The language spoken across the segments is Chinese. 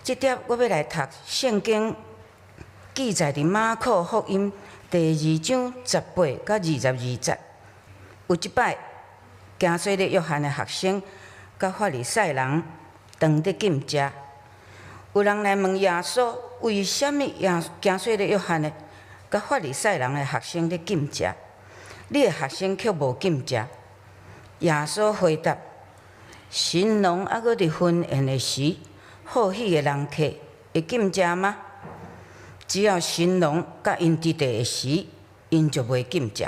即碟我要来读圣经记载伫马可福音第2章18到22节。有一摆，行洗礼约翰的学生甲法利赛人当伫禁食，有人来问耶稣，为什么行洗礼约翰的甲法利赛人的学生伫禁食，你的学生却无禁食？耶稣回答：神农还阁伫婚宴的时，好喜的人客会禁食吗？只要神农甲因伫地的时，因就袂禁食。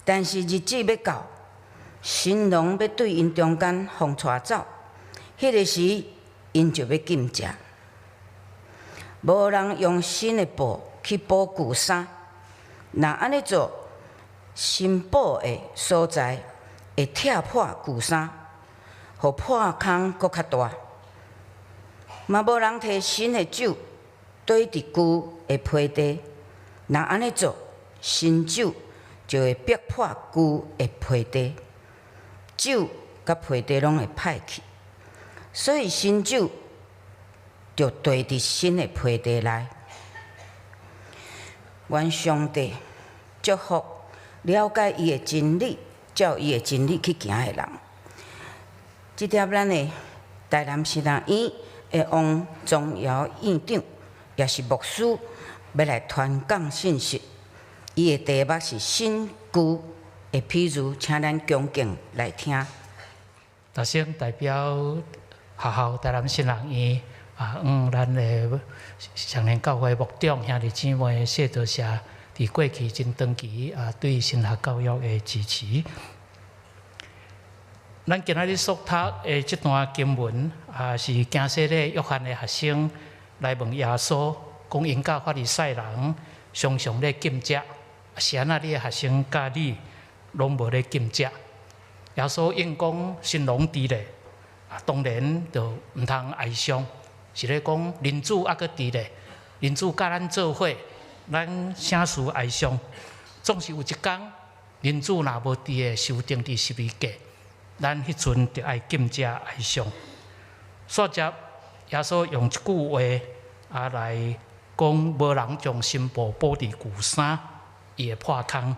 但是日子要到，神农要对因中间放带走，迄个时因就要禁食。无人用新的布去补旧衫，若安尼做，新布的所在会拆破旧衫，互破空搁较大。嘛无人摕新的酒倒伫旧的皮底，若安尼做，新酒就会逼破旧的皮底，酒甲皮底拢会歹去。所以新酒就倒伫新的皮底内。愿上帝祝福了解伊的真理，照伊的真理去行的人。即点咱的台南新人院的王宗尧院长，也是牧师，要来传讲信息。伊的题目是新旧的譬如，请咱恭敬来听。大先代表学校台南新人院咱的常年教会牧长兄弟姊妹，谢多谢伫过去真长期对神学教育的支持。咱今仔日所读的这段经文是行洗礼约翰的学生来问耶稣，讲因甲法利赛人常常咧禁食，是安那你的学生甲你拢无咧禁食？耶稣应讲神农伫咧，当然就毋通哀伤，是咧讲人主还阁伫咧，人主甲咱做伙，咱啥事哀伤？总是有一天，人主若无伫咧受定伫十字架，咱迄阵就爱禁食哀伤。煞接耶稣用一句话来讲，无人将新布补伫旧衫，伊会破空；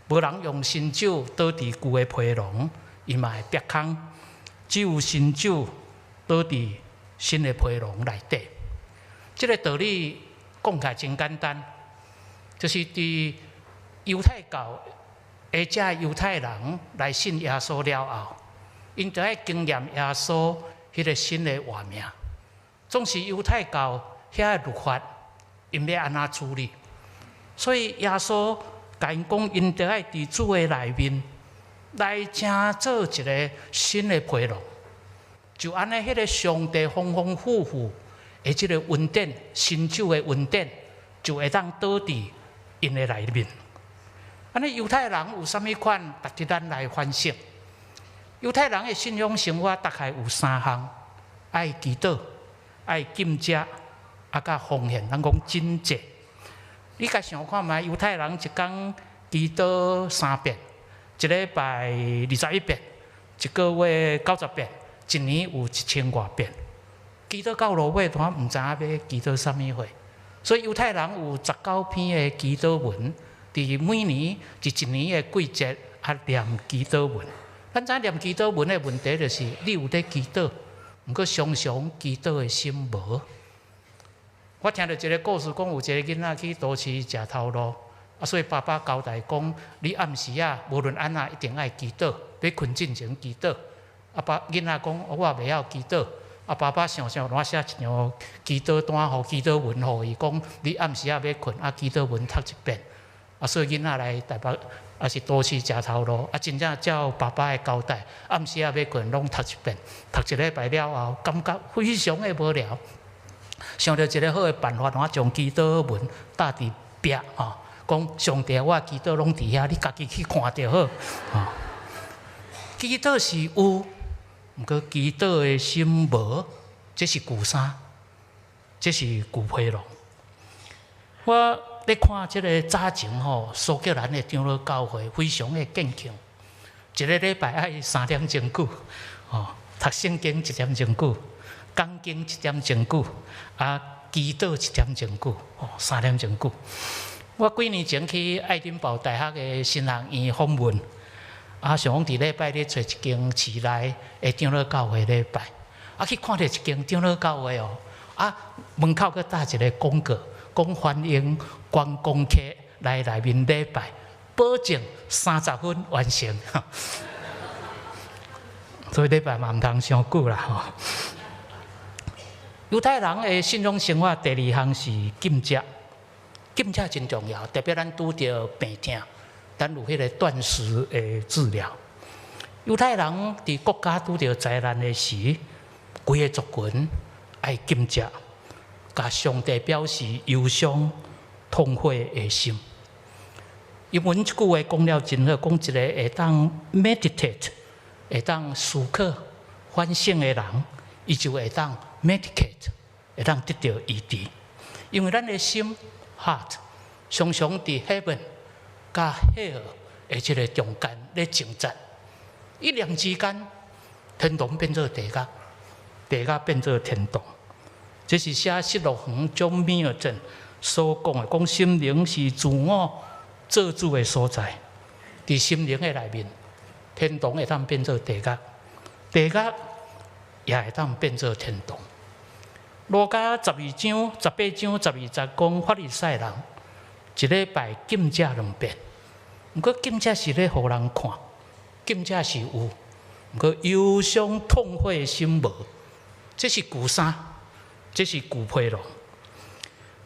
无人用新酒倒伫旧的皮囊，伊嘛会逼空。只有新酒倒伫新的皮囊内底。这个道理讲起来真简单，就是伫犹太教或者犹太人来信耶稣了后，因就爱经验耶稣迄个新的活命。总是犹太教遐律法，因要安怎处理？所以耶稣甲因讲，因就爱伫主的内面来正做一个新的皮囊。就安尼，迄个上帝丰丰富富的即个恩典，新酒的恩典，就会当倒伫因的内面。安尼犹太人有啥物款，值得咱来反省。犹太人的信仰生活大概有3项：爱祈祷、爱禁食，甲奉献。咱讲真节。你甲想看觅，犹太人一天祈祷3遍，一礼拜21遍，一个月90遍，一年有1000多遍。祈祷到落尾，咱毋知影要祈祷啥物货。所以犹太人有19篇的祈祷文，伫每年一年的季节念祈祷文。咱知念祈祷文的问题就是，你有咧祈祷，毋过常常祈祷的心无。我听到一个故事，讲有一个囡仔去都市食头路，所以爸爸交代讲，你暗时无论安怎一定爱祈祷，要困之前祈祷。囡仔讲，我袂晓祈祷。爸爸想我写一张祈祷单，互祈祷文，互伊讲，你暗时要困，祈祷文读一遍。所以囡仔来台北，是都市食头路，真正照爸爸的交代，暗时要困，拢读一遍，读一礼拜了后，感觉非常的无聊。想到一个好的办法，我将祈祷文搭伫壁讲上帝，我祈祷拢伫遐，你家己去看就好。祈祷是有，毋过祈祷的心无，这是旧衫，这是旧皮囊。我咧看即个早前苏格兰的长老教会非常的坚强，一个礼拜爱3点钟久，读圣经1点钟久。讲经1点钟久，祈祷1点钟久，3点钟久。我几年前去爱丁堡大学的新学院访问，想讲伫礼拜日找一间市内的长老教会礼拜，去看到一间长老教会门口佮搭一个广告，讲欢迎观光客来内面礼拜，保证30分完成。所以礼拜嘛唔通伤久啦。犹太人的信仰生活第2项是禁食，禁食真重要，特别咱拄着病痛，咱有迄个断食的治疗。犹太人伫国家拄着灾难的时，规个族群爱禁食，甲上帝表示忧伤、痛悔的心。英文一句话讲了真好，讲一个会当 meditate， 会当思考、反省的人，伊就会当 medicate， 会当得到医治。因为咱的心 heart 常常伫 heaven 甲 hell 的这个中间咧挣扎，一念之间，天堂变做地狱，地狱变做天堂。这是写失落园John Milton所讲的，讲心灵是自我做主的所在。伫心灵的内面，天堂会当变做地狱，地狱也会当变做天堂。路加12章、18章、12节讲法利赛人一礼拜禁食2遍，不过禁食是咧互人看，禁食是有，不过忧伤痛悔的心无，这是旧衫，这是旧皮囊。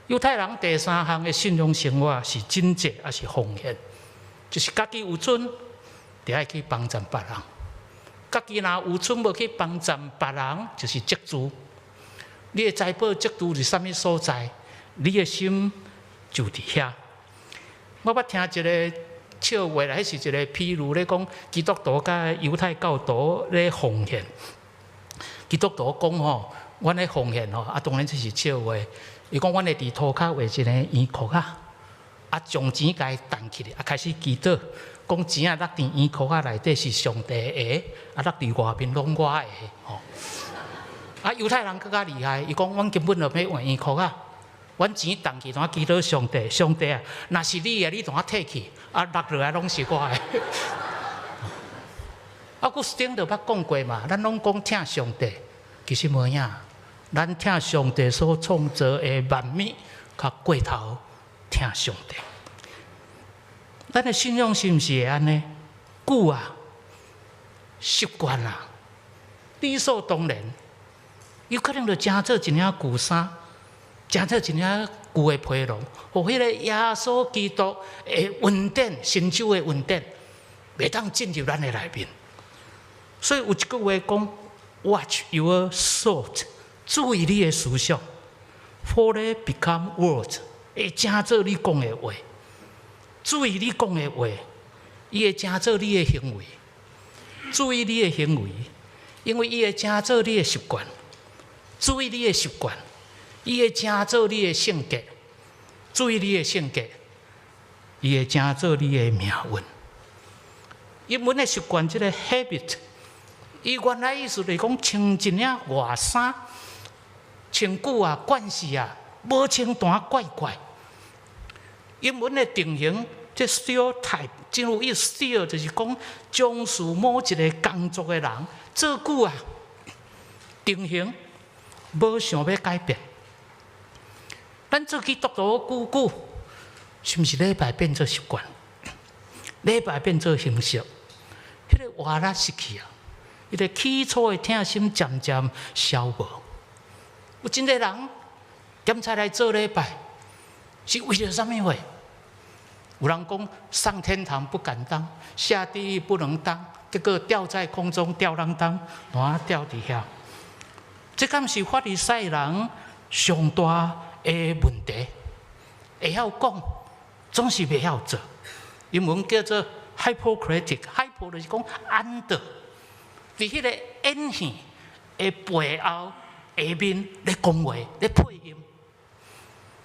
犹太人第3项的信仰生活是贞洁，也是奉献，就是家己有存，就爱去帮衬别人；家己若有存无去帮衬别人，就是积资。你的财宝积资伫什么所在，你的心就伫遐。我捌听一个笑话啦，迄是一个譬如咧讲基督徒甲犹太教徒咧奉献。基督徒讲吼，阮咧奉献吼，当然这是笑话。伊讲阮会伫涂骹画一个圆箍将钱甲伊弹起来，开始祈祷，讲钱落伫圆箍内底是上帝的，落伫外面拢我的吼。犹太人更加厉害，伊讲阮根本就要换圆箍阮钱弹去，怎祈祷上帝？上帝啊，若是你的，你怎摕去？落落来拢是我的。古斯丁就捌讲过嘛，咱拢讲听上帝，其实无影。咱听上帝所创造的万物，较过头听上帝。咱的信仰是毋是会安尼？久习惯理所当然。有可能就真做一领旧衫，真做一领旧的皮囊，互迄个耶稣基督的恩典、神州的恩典，袂当进入咱的内面。所以有一句话讲 ：“Watch your thought。”注意你的思想 ，for they become words， 会成做你讲的话。注意你讲的话，伊会成做你的行为。注意你的行为，因为伊会成做你的习惯。注意你的习惯，伊会成做你的性格。注意你的性格，伊会成做你的命运。英文的习惯，这个 habit， 伊原来意思就是讲穿一领外衫。穿久惯势无穿单怪怪。英文的定型，这 stereotype 真有意思 ，stereotype 就是讲从事某一个工作的人，做久定型无想要改变。咱做基督徒久，是毋是礼拜变做习惯？礼拜变做形式，迄个活力失去迄个起初的疼心渐渐消无。有真侪人点才来做礼拜，是为了什么话？有人讲上天堂不敢当，下地狱不能当，结果吊在空中吊郎当，烂吊伫遐。这敢是法利赛人上大的问题？会晓讲，总是袂晓做。英文叫做 hypocritic，hypo 就是讲安的，伫迄个演戏的背后。下面咧讲话，咧配音，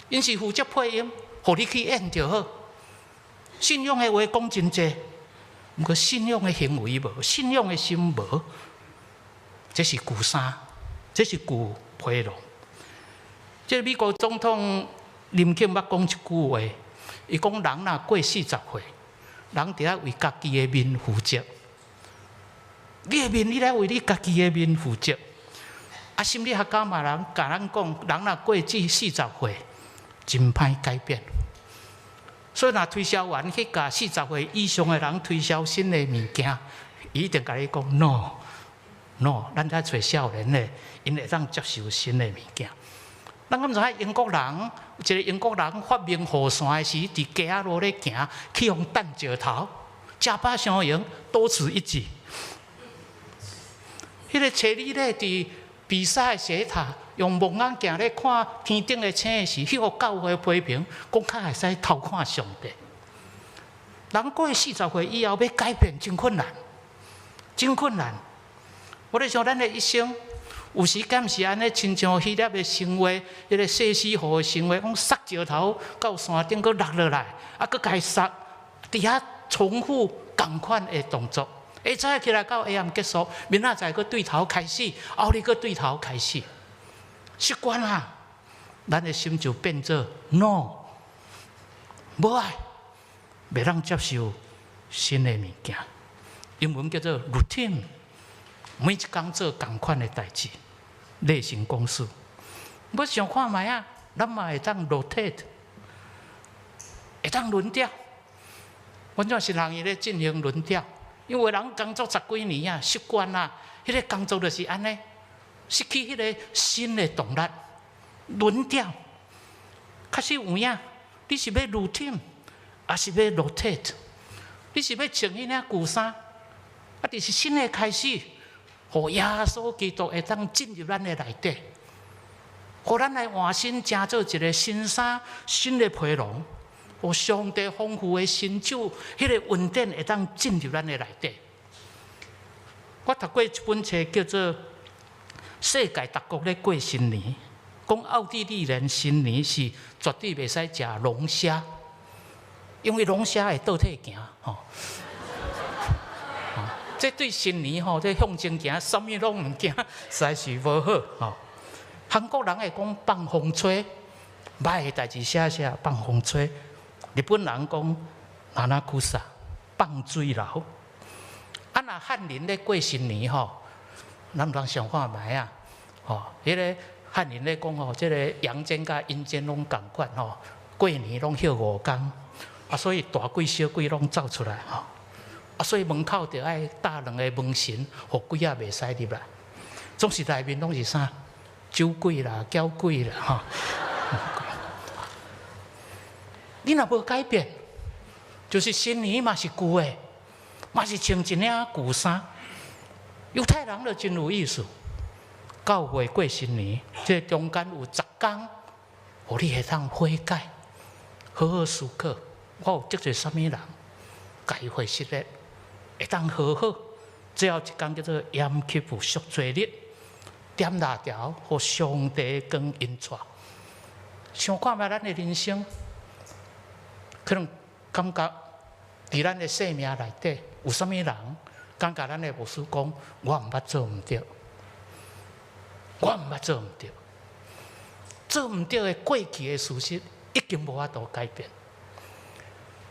因是负责配音，互你去演就好。信仰的话讲真济，毋过信仰的行为无，信仰的心无，这是旧衫，这是旧批容。这美国总统林肯捌讲一句话，伊讲人若过40岁，人伫咧为家己的面负责。你的面，你来为你家己的面负责。啊，心理学家嘛人甲咱讲，人若过至40岁，真歹改变。所以，若推销员去甲40岁以上的人推销新的物件，伊一定甲你讲 no，咱在找少年的，因会当接受新的物件。咱敢知影英国人，有一个英国人发明雨伞的时，伫街仔路咧行，去用弹石头，假把相迎，多此一举。迄个车里咧伫比赛斜塔用望远镜咧看天顶的星的时，迄个教会批评，讲较会使偷看上帝。人过40岁以后要改变真困难，真困难。我咧想，咱的一生有时敢是安尼，亲像希腊的神话，迄个西西弗的神话，讲撒石头到山顶，佫落落来，啊，佫该撒，伫遐重复同款的动作。下早起来到下暗结束，明仔载佫对头开始，后日佫对头开始，习惯啊，咱的心就变做 no， 无爱，袂当接受新的物件。英文叫做 routine， 每一工做同款的代志，例行公事。要想看卖啊，咱嘛会当 rotate， 会当轮调。阮怎是人伊咧进行轮调？因为人工作10几年啊，习惯啊，迄个工作就是安尼，失去迄个新的动力，轮调。确实有影，你是要 routine， 还是要 rotate？ 你是要穿迄领旧衫，啊，就是新的开始，互耶稣基督会当进入咱的内底，互咱来换新，成做一个新衫、新的皮囊。互上帝丰富的新酒，迄个稳定会当进入咱的内底。我读过一本册，叫做《世界各国咧过新年》，讲奥地利人新年是绝对袂使食龙虾，因为龙虾会倒退行吼。这对新年吼，这向前行，啥物拢唔惊，实在是无好吼。韩国人会讲放风吹，歹的代志写放风吹。日本人讲哪那库萨放水流，啊那汉人咧过新年吼，咱通想看卖啊，吼，迄个汉人咧讲吼，即个阳间甲阴间拢共款吼，过年拢休5天，啊所以大鬼小鬼拢走出来吼，啊所以门口就爱搭2个门神，互鬼仔袂使入来，总是内面拢是啥酒鬼啦、搅鬼啦吼。你若无改变，就是新年嘛是旧的，嘛是穿一领旧衫。犹太人就真有意思，教会过新年，这中间有10天，互你会当悔改，好好思考。我有得罪什么人，改悔失礼，会当好好。最后一天叫做严祈福赎罪日，点蜡条，互上帝光引带。想看卖咱的人生。可能感觉伫咱的生命内底，有啥物人感觉咱的牧师讲，我毋捌做毋对，我毋捌做毋对，做毋对的过去的事实已经无法度改变。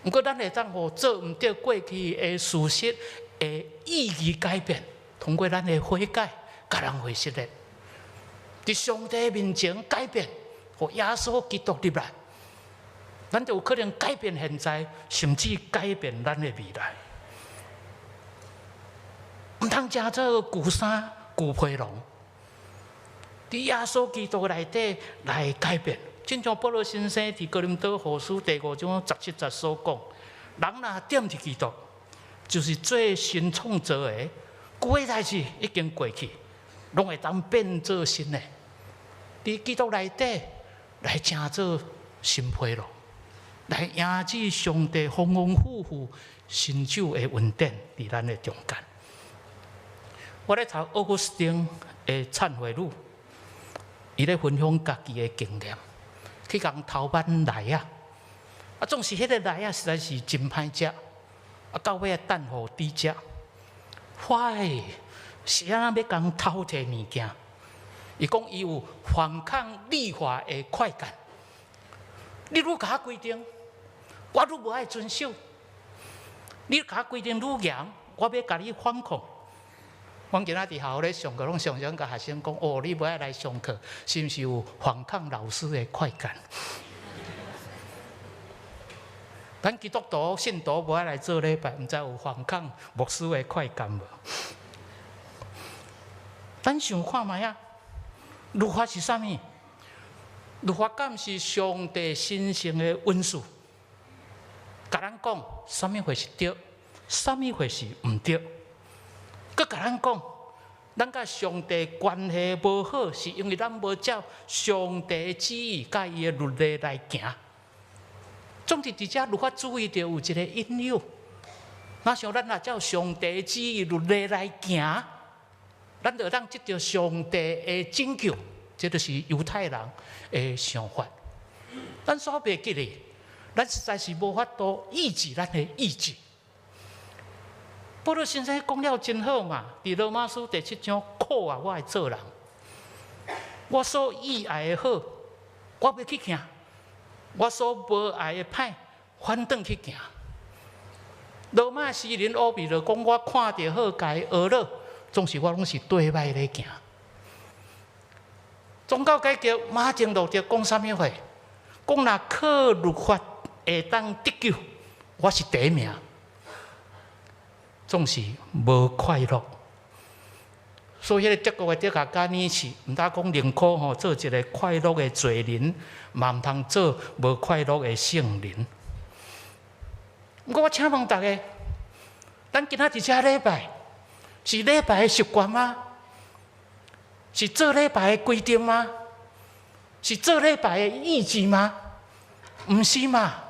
不过，咱会当互做毋对过去的事实的意义改变，通过咱的悔改，甲人悔失的，伫上帝面前改变，互耶稣基督入来。咱就有可能改变现在，甚至改变咱的未来。唔通食做旧衫、旧皮囊，伫耶稣基督内底来改变。正像保罗先生伫哥林多后书第5章17节所讲：人若点入基督，就是做新创造的，旧的代志已经过去，拢会当变做新的。伫基督内底来成做新皮囊。来迎接上帝丰丰富富新酒的恩典伫咱的中间。我咧读奥古斯丁的忏悔录，伊咧分享家己的经验，去共头班来啊，总是迄个来啊实在是真歹食，到尾等候低食，坏是安那要共偷摕物件，伊讲伊有反抗立法的快感。你愈甲我规定，我愈无爱遵守；你甲我规定愈严，我要甲你反抗。阮今仔伫学校咧上课，拢常常甲学生讲：哦，你无爱来上课，是毋是有反抗老师的快感？咱基督徒信徒无爱来做礼拜，毋知有反抗牧师的快感无？咱想看觅啊，律法是啥物？律法敢是上帝神圣的文书，甲咱讲啥物会是对，啥物会是毋对。佮甲咱讲，咱甲上帝关系无好，是因为咱无照上帝的旨意、甲伊的律例来行。总之，伫遮律法主义就有一个引诱。哪想咱若照上帝的旨意、律例来行，咱就当得到上帝的拯救。这就是犹太人的想法。咱所袂记的，咱实在是无法度抑制咱的意志。保罗先生讲了真好嘛，伫罗马书第7章，苦啊，我爱做人，我所喜爱的好，我要去行；我所无爱的歹，反转去行。罗马诗人乌比就讲，我看到好，该学了，总是我拢是对歹咧行。宗教改革，马丁路德讲啥物话？讲若靠律法会当得救，我是第一名。总是无快乐，所以迄个德国的哲学家尼采，毋但讲宁可吼做一个快乐的罪人，嘛毋通做无快乐的圣人。不过我请问大家，咱今仔日遮礼拜，是礼拜的习惯吗？是做礼拜的规定吗？是做礼拜的意志吗？毋是嘛？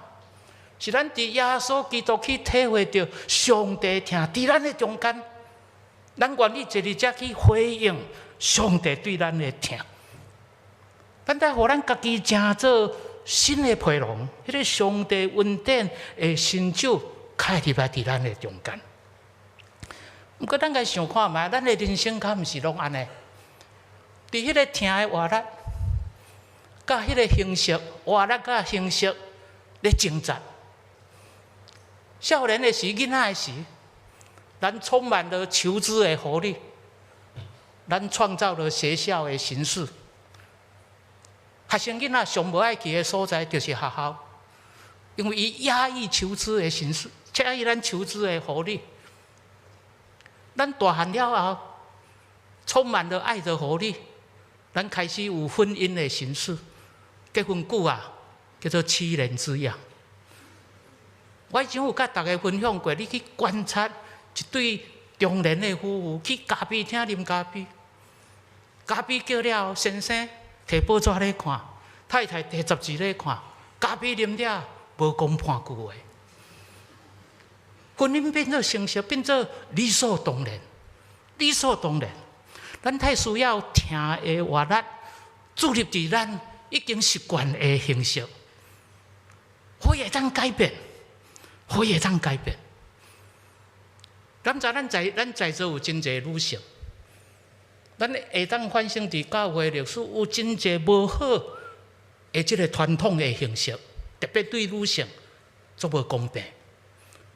是咱伫耶稣基督去体会到上帝疼，伫咱的中间，咱愿意坐伫遮去回应上帝对咱的疼。咱得互咱家己成做新的配容，迄个上帝恩典的伸手开入来伫咱的中间。毋过咱该想看觅，咱的人生敢毋是拢安尼？伫迄个疼的活力，甲迄个形式活力甲形式咧挣扎。少年的时、囡仔的时，咱充满了求知的活力，咱创造了学校的形式。学生囡仔上无爱去的所在就是学校，因为伊压抑求知的形式，压抑咱求知的活力。咱大汉了后，充满了爱的活力，咱开始有婚姻的形式，结婚久啊，叫做7年之痒。我以前有甲大家分享过，你去观察一对中年的夫妇去咖啡厅啉咖啡，咖啡叫了先生摕报纸咧看，太太摕杂志咧看，咖啡啉了无讲半句话。婚姻变做成熟，变做理所当然，理所当然。咱太需要听的活力注入伫咱已经习惯的形式，可以会当改变。可以会当改变。咱知咱在座有真侪女性，咱会当反省伫教会历史有真侪无好的即个传统的形式，特别对女性足无公平。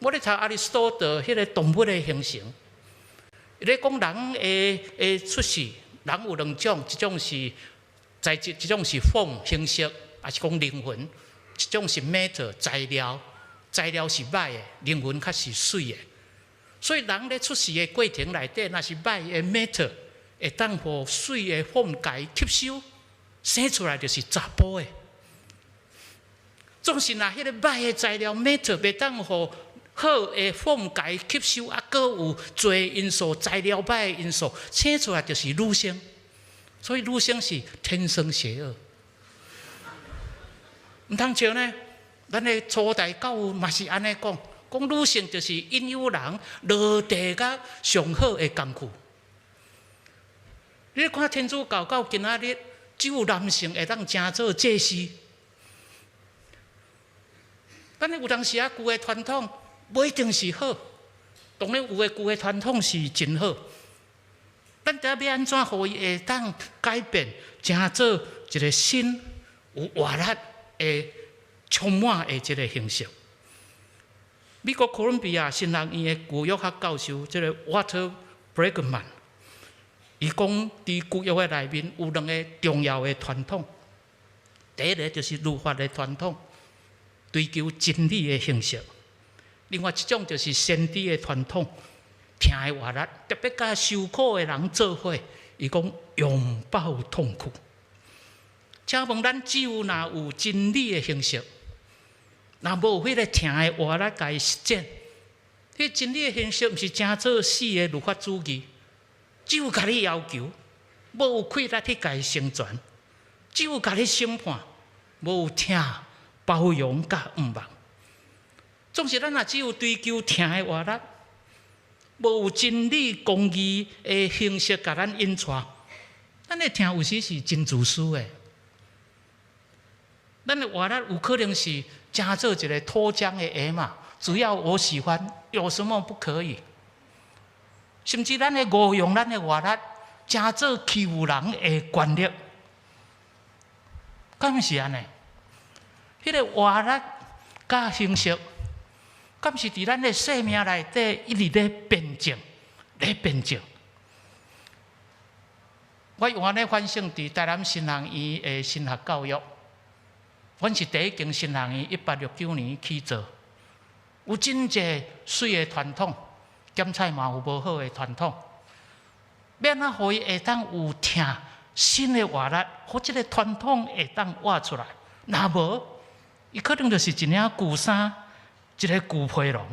我咧读亚里士多德迄个动物的形成，伊咧讲人的出世，人有2种，一种是材质，一种是 form 形式，也是讲灵魂；一种是 matter 材料。材料是歹的，灵魂较是水的。所以人咧出世的过程内底，若是歹的 matter， 会当互水的form解吸收，生出来就是查甫的。总是若迄个歹的材料 matter 袂当互好的form解吸收，啊，搁有侪因素，材料歹的因素，生出来就是女性。所以女性是天生邪恶，毋通笑呢。咱的初代教育嘛是安尼讲，讲女性就是引诱人落地甲上好的工具。你看天主教到今仔日，只有男性会当成做祭司。咱有当时啊，旧的传统不一定是好，当然有的旧的传统是真好。咱得要安怎，互伊会当改变，成做一个新有活力的、充满的一个形式。美国哥伦比亚神学院的古约学教授，这个 Walter Brueggemann， 伊讲伫古约的内面有2个重要的传统。第一个就是律法的传统，追求真理的形式；另外一种就是先知的传统，听的活力，特别甲受苦的人做伙，伊讲拥抱痛苦。请问咱只有真理的形式，若无迄个听的活力甲伊实践，迄真理的形式毋是真做死的律法主义，只有甲你要求，无有气力去甲伊成全。只有甲你审判，无有听、包容甲毋望。总是咱若只有追求听的活力，无有真理、公义的形式甲咱引带，咱的听有时是真自私的。咱的活力有可能是真做一个脱缰的野马，只要我喜欢，有什么不可以？甚至咱的误用咱的活力，真做欺负人的权力。敢毋是安尼？迄个活力甲形式，敢是伫咱的生命内底一直咧变静，咧变静。我用安尼反省伫台南神学院的神学教育，阮是第一间神学院，1869年起做，有真侪水的传统，检菜嘛有无好的传统，免啊，互伊会当有听。新的活力，或即个传统会当活出来。若无，伊可能就是一领旧衫，一个旧皮囊。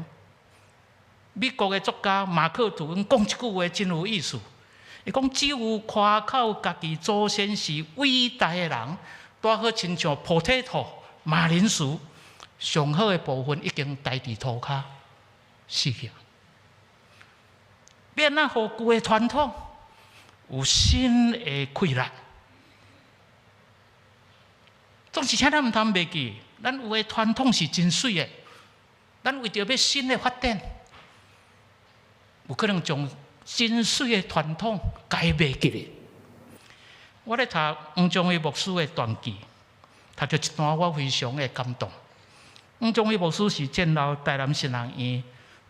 美国的作家马克吐温讲一句话真有意思，伊讲只有夸口家己祖先是伟大的人，大好亲像葡萄土、马铃薯，上好的部分已经待伫涂骹死去。免啊，互旧的传统。有新的气力，总是请咱毋通袂记，咱有诶传统是真水的，咱为着要新的发展，有可能将真水的传统改袂记咧。我咧读黄宗义牧师的传记，读到一段我非常的感动。黄宗义牧师是战后台南神学院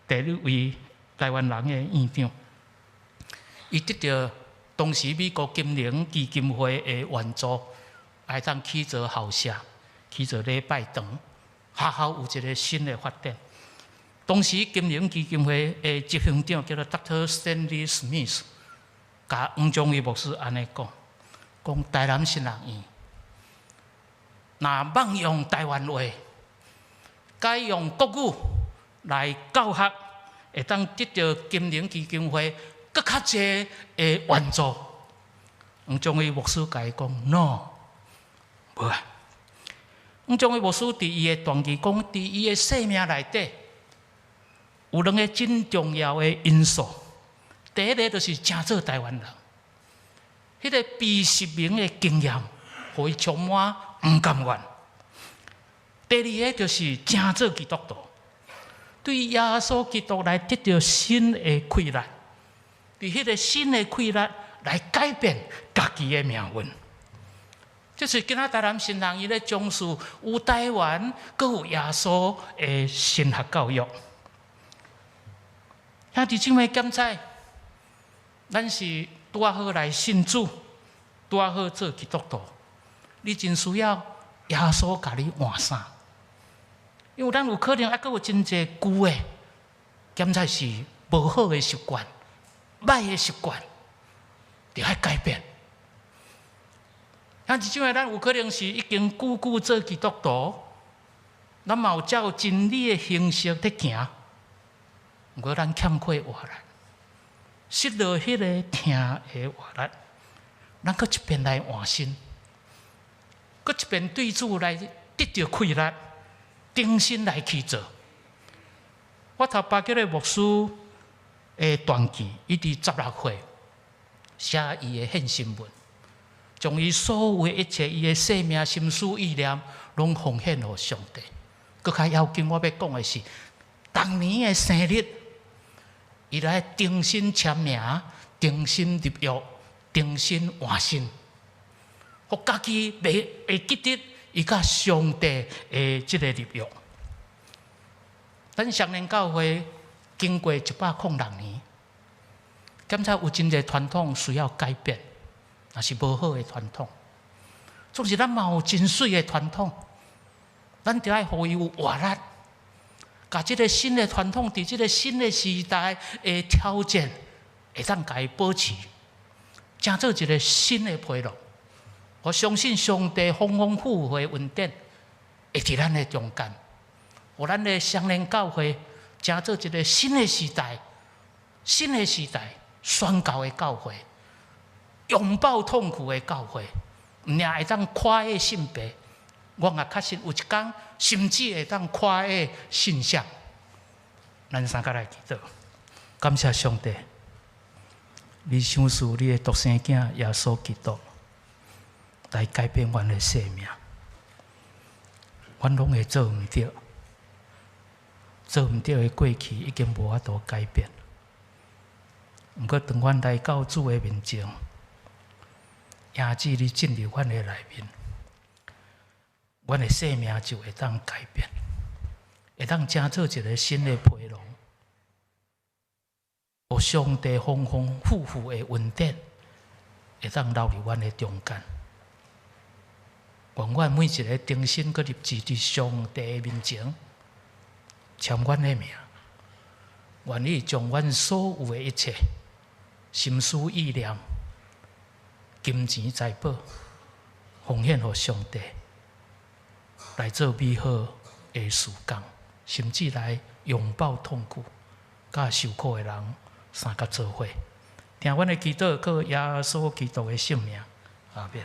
第2位台湾人的院长，伊得到当时美国金陵基金会的援助，来当起做校舍，起做礼拜堂，学校有一个新的发展。当时金陵基金会的执行长叫做 Dr. Stanley Smith， 甲黄宗义牧师安尼讲，讲台南神学院，若妄用台湾话，改用国语来教学，会当得到金陵基金会。更较侪的援助，黄宗义牧师甲伊讲 ：“No， 无啊。”黄宗义牧师伫伊的传记讲，伫伊的生命内底有2个真重要的因素。第一个就是真做台湾人，迄个被实名的经验，互伊充满毋甘愿。第二个就是真做基督徒，对耶稣基督来得到新的气力。伫迄个新的气力来改变家己的命运，这是今仔台南神学院咧重视有台湾，阁有耶稣的神学教育。兄弟姊妹检在，咱是拄啊好来信主，拄啊好做基督徒，你真需要耶稣甲你换衫，因为咱有可能还阁有真侪旧的，检在是无好的习惯。歹的习惯，就要改变。像即种咱有可能是已经久久做基督徒，咱嘛有照真理的形式在行，不过咱欠缺活力，失落迄个听的活力，咱搁一遍来换新，搁一遍对主来得到气力，重新来去做。我头巴结的牧师。的传记，伊伫16岁写伊的献身文，将伊所有的一切，伊的生命、心思、意念，拢奉献给上帝。佮较要紧，我要讲的是，当年的生日，伊来重新签名，重新入狱，重新换新，互家己会记得伊甲上帝的即个入狱。咱双年教会经过106年，检查有真侪传统需要改变，也是无好的传统。总是咱嘛有真水的传统，咱就爱互伊有活力，甲即个新的传统，伫即个新的时代的挑战，会当甲伊保持，成做一个新的批路。我相信上帝丰丰富富的恩典会伫咱的中间。互咱的双年教会成做一个新的时代，新的时代宣教的教会，拥抱痛苦的教会，毋仅会当跨越性别，我也确实有一天，甚至会当跨越性向。咱三个来祈祷，感谢上帝，你赏赐你的独生囝耶稣基督，来改变阮的生命，阮拢会做毋对。做毋对的过去已经无法度改变，毋过当阮来到主的面前，迎接你进入阮的内面，阮的生命就会当改变，会当成做一个新的批路。有上帝丰丰富富的恩典，会当留伫阮的中间。愿阮每一个重新搁入至伫上帝的面前。签阮的名，愿意将阮所有的一切、心思意念、金钱财宝，奉献给上帝，来做美好的事工，甚至来拥抱痛苦、甲受苦的人三甲做伙。听阮的祈祷，靠耶稣基督的圣名，阿门。